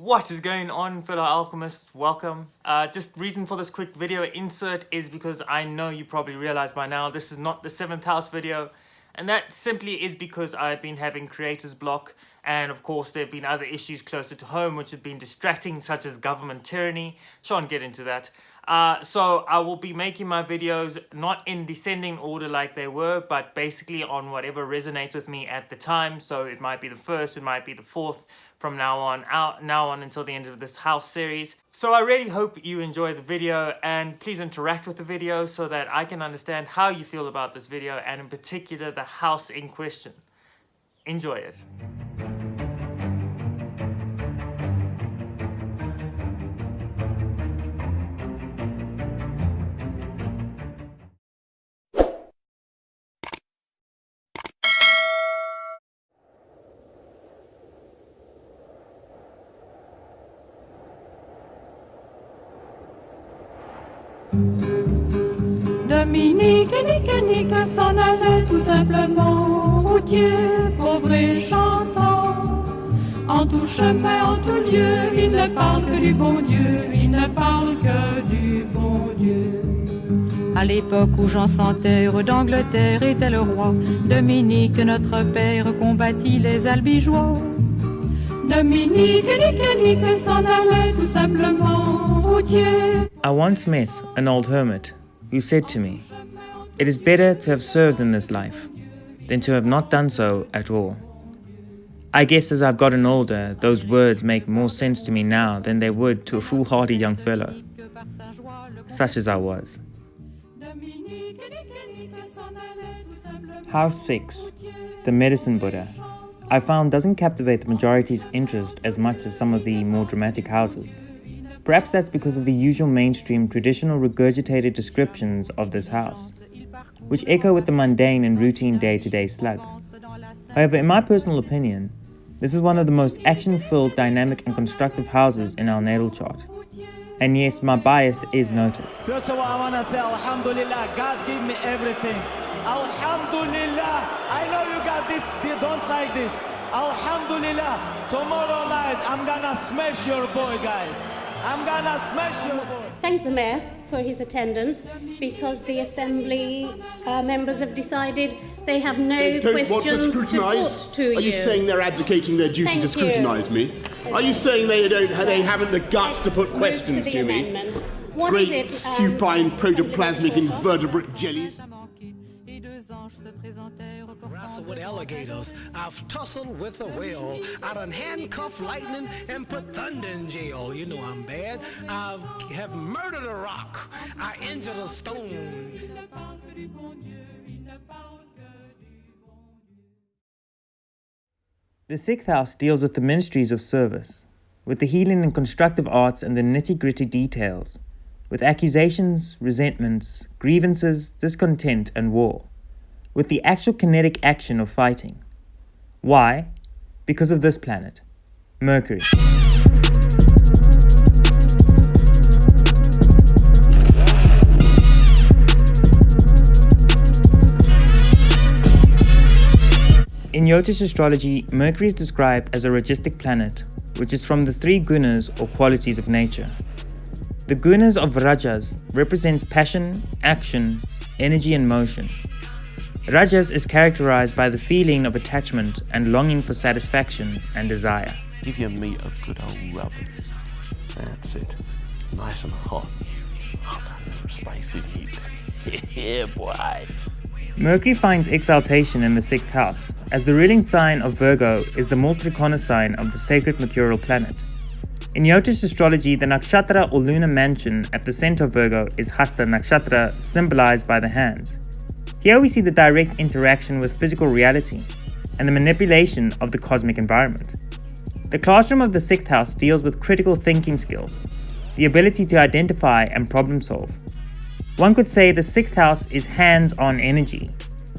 What is going on, fellow alchemists? Welcome. Just reason for this quick video insert is because I know you probably realized by now this is not the 7th house video, and that simply is because I've been having creator's block, and of course there have been other issues closer to home which have been distracting, such as government tyranny. Shan't get into that. So I will be making my videos not in descending order like they were, but basically on whatever resonates with me at the time. So it might be the 1st, it might be the 4th, from now on until the end of this house series. So I really hope you enjoy the video, and please interact with the video so that I can understand how you feel about this video, and in particular the house in question. Enjoy it. Dominique et Nique s'en allait tout simplement, routier, pauvre et chantant. En tout chemin, en tout lieu, il ne parle que du bon Dieu, il ne parle que du bon Dieu. À l'époque où Jean sans terre d'Angleterre était le roi, Dominique, notre père, combattit les albigeois. Dominique et Nique s'en allait tout simplement, routier. I once met an old hermit who said to me, "It is better to have served in this life than to have not done so at all." I guess as I've gotten older, those words make more sense to me now than they would to a foolhardy young fellow, such as I was. House 6, the Medicine Buddha, I found doesn't captivate the majority's interest as much as some of the more dramatic houses. Perhaps that's because of the usual mainstream traditional regurgitated descriptions of this house, which echo with the mundane and routine day-to-day slug. However, in my personal opinion, this is one of the most action-filled, dynamic and constructive houses in our natal chart. And yes, my bias is noted. First of all, I want to say Alhamdulillah, God gave me everything. Alhamdulillah, I know you got this, they don't like this. Alhamdulillah, tomorrow night I'm gonna smash your boy, guys. I'm gonna smash your boy. Thank the Mayor for his attendance, because the Assembly members have decided they have no questions to put to you. Are you saying they're abdicating their duty to scrutinise me? Are you saying they haven't the guts to put questions to me? What Great is it? supine protoplasmic invertebrate jellies. Wrestled with alligators, I've tussled with a whale, I done handcuffed lightning and put thunder in jail. You know I'm bad. I have murdered a rock, I injured a stone. The 6th house deals with the ministries of service, with the healing and constructive arts and the nitty-gritty details, with accusations, resentments, grievances, discontent and war, with the actual kinetic action of fighting. Why? Because of this planet, Mercury. In Jyotish astrology, Mercury is described as a Ragistic planet, which is from the 3 gunas or qualities of nature. The gunas of Rajas represents passion, action, energy and motion. Rajas is characterized by the feeling of attachment and longing for satisfaction and desire. Give your meat a good old rubbing. That's it. Nice and hot. Hot and spicy meat. Yeah, boy. Mercury finds exaltation in the 6th house, as the ruling sign of Virgo is the Multrikona sign of the sacred mercurial planet. In Jyotish astrology, the nakshatra or lunar mansion at the center of Virgo is Hasta Nakshatra, symbolized by the hands. Here we see the direct interaction with physical reality and the manipulation of the cosmic environment. The classroom of the 6th house deals with critical thinking skills, the ability to identify and problem solve. One could say the 6th house is hands-on energy,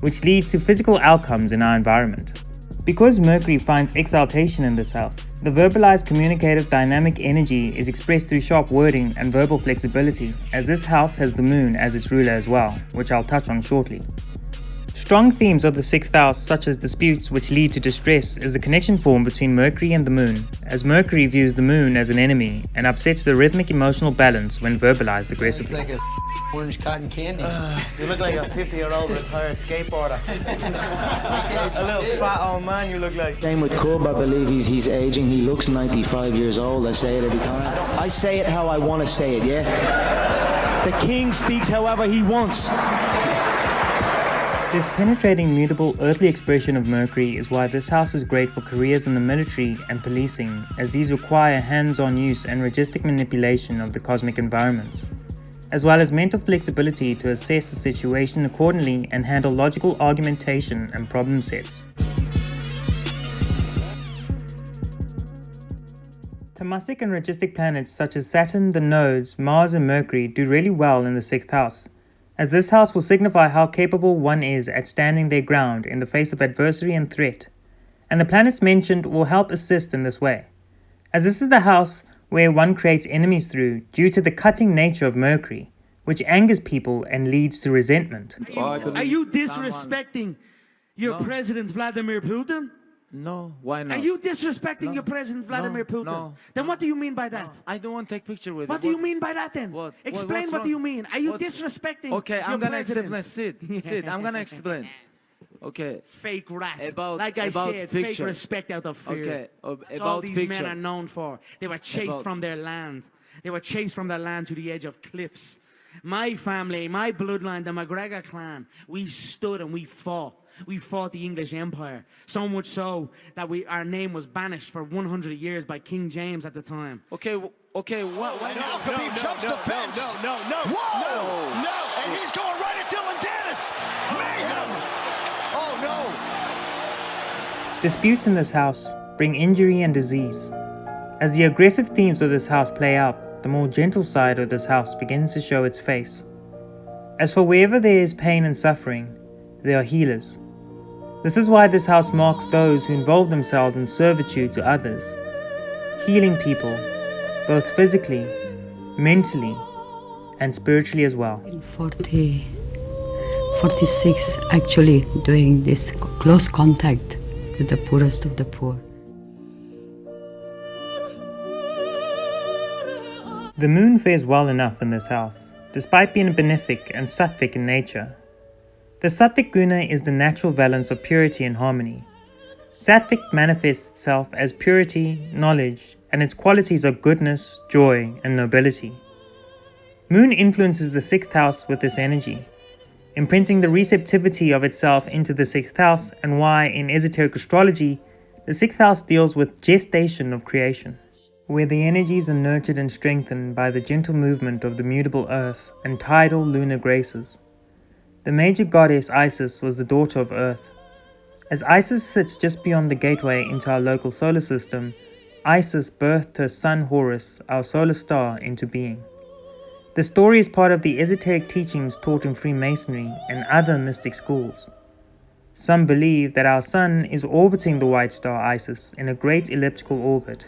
which leads to physical outcomes in our environment. Because Mercury finds exaltation in this house, the verbalized communicative dynamic energy is expressed through sharp wording and verbal flexibility, as this house has the moon as its ruler as well, which I'll touch on shortly. Strong themes of the 6th house, such as disputes which lead to distress, is the connection formed between Mercury and the moon, as Mercury views the moon as an enemy and upsets the rhythmic emotional balance when verbalized aggressively. It's like a orange cotton candy. You look like a 50-year-old retired skateboarder. A little fat old man you look like. Same with Cub, I believe he's aging. He looks 95 years old. I say it every time. I say it how I want to say it, yeah? The king speaks however he wants. This penetrating, mutable, earthly expression of Mercury is why this house is great for careers in the military and policing, as these require hands-on use and logistic manipulation of the cosmic environments, as well as mental flexibility to assess the situation accordingly and handle logical argumentation and problem sets. Tamasic and logistic planets such as Saturn, the nodes, Mars and Mercury do really well in the 6th house, as this house will signify how capable one is at standing their ground in the face of adversary and threat, and the planets mentioned will help assist in this way, as this is the house where one creates enemies through due to the cutting nature of Mercury, which angers people and leads to resentment. Are you disrespecting your president Vladimir Putin? No, why not? Are you disrespecting your president Vladimir Putin? No. Then what do you mean by that? I don't want to take picture with What do you mean by that then? What? Explain What's what wrong? do you mean? Are you disrespecting Okay, I'm your gonna president? explain. Sid, I'm gonna explain. Okay. Fake rap. About said, picture. fake respect out of fear. Okay, That's about all these picture. men are known for. They were chased from their land. They were chased from their land to the edge of cliffs. My family, my bloodline, the McGregor clan, we stood and we fought. We fought the English Empire, so much so that our name was banished for 100 years by King James at the time. Okay, what? And Huckabee jumps the fence. Whoa! No! And he's going right at Dylan Dennis. Mayhem! Oh no! Disputes in this house bring injury and disease. As the aggressive themes of this house play out, the more gentle side of this house begins to show its face. As for wherever there is pain and suffering, there are healers. This is why this house marks those who involve themselves in servitude to others, healing people, both physically, mentally, and spiritually as well. In 46, actually doing this close contact with the poorest of the poor. The moon fares well enough in this house, despite being benefic and sattvic in nature. The sattvic guna is the natural valence of purity and harmony. Sattvic manifests itself as purity, knowledge, and its qualities are goodness, joy, and nobility. Moon influences the 6th house with this energy, imprinting the receptivity of itself into the 6th house, and why in esoteric astrology, the 6th house deals with gestation of creation, where the energies are nurtured and strengthened by the gentle movement of the mutable earth and tidal lunar graces. The major goddess Isis was the daughter of Earth. As Isis sits just beyond the gateway into our local solar system, Isis birthed her son Horus, our solar star, into being. The story is part of the esoteric teachings taught in Freemasonry and other mystic schools. Some believe that our sun is orbiting the white star Isis in a great elliptical orbit.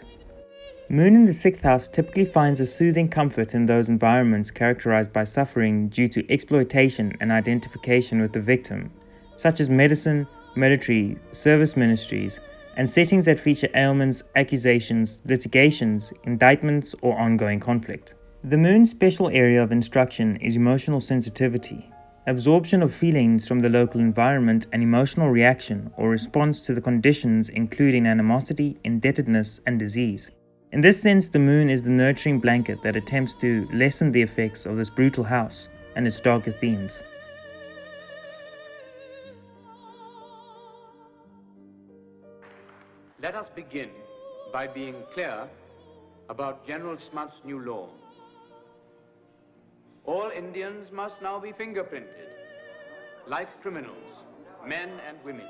Moon in the 6th house typically finds a soothing comfort in those environments characterized by suffering due to exploitation and identification with the victim, such as medicine, military, service ministries, and settings that feature ailments, accusations, litigations, indictments, or ongoing conflict. The moon's special area of instruction is emotional sensitivity, absorption of feelings from the local environment, and emotional reaction or response to the conditions including animosity, indebtedness, and disease. In this sense, the moon is the nurturing blanket that attempts to lessen the effects of this brutal house and its darker themes. Let us begin by being clear about General Smuts' new law. All Indians must now be fingerprinted, like criminals, men and women.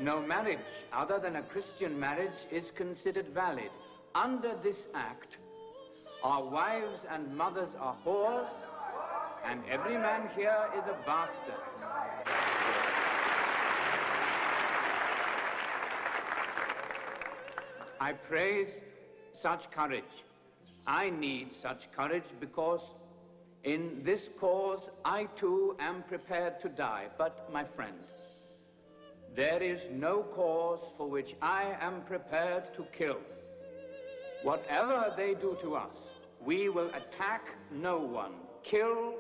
No marriage other than a Christian marriage is considered valid. Under this act, our wives and mothers are whores, and every man here is a bastard. I praise such courage. I need such courage because In this cause, I too am prepared to die. But, my friend, there is no cause for which I am prepared to kill. Whatever they do to us, we will attack no one, kill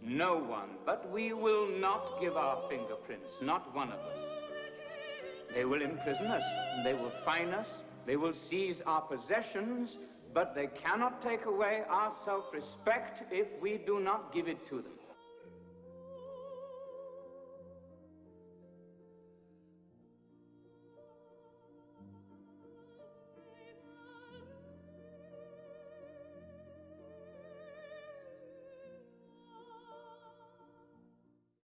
no one, but we will not give our fingerprints, not one of us. They will imprison us, they will fine us, they will seize our possessions, but they cannot take away our self-respect if we do not give it to them.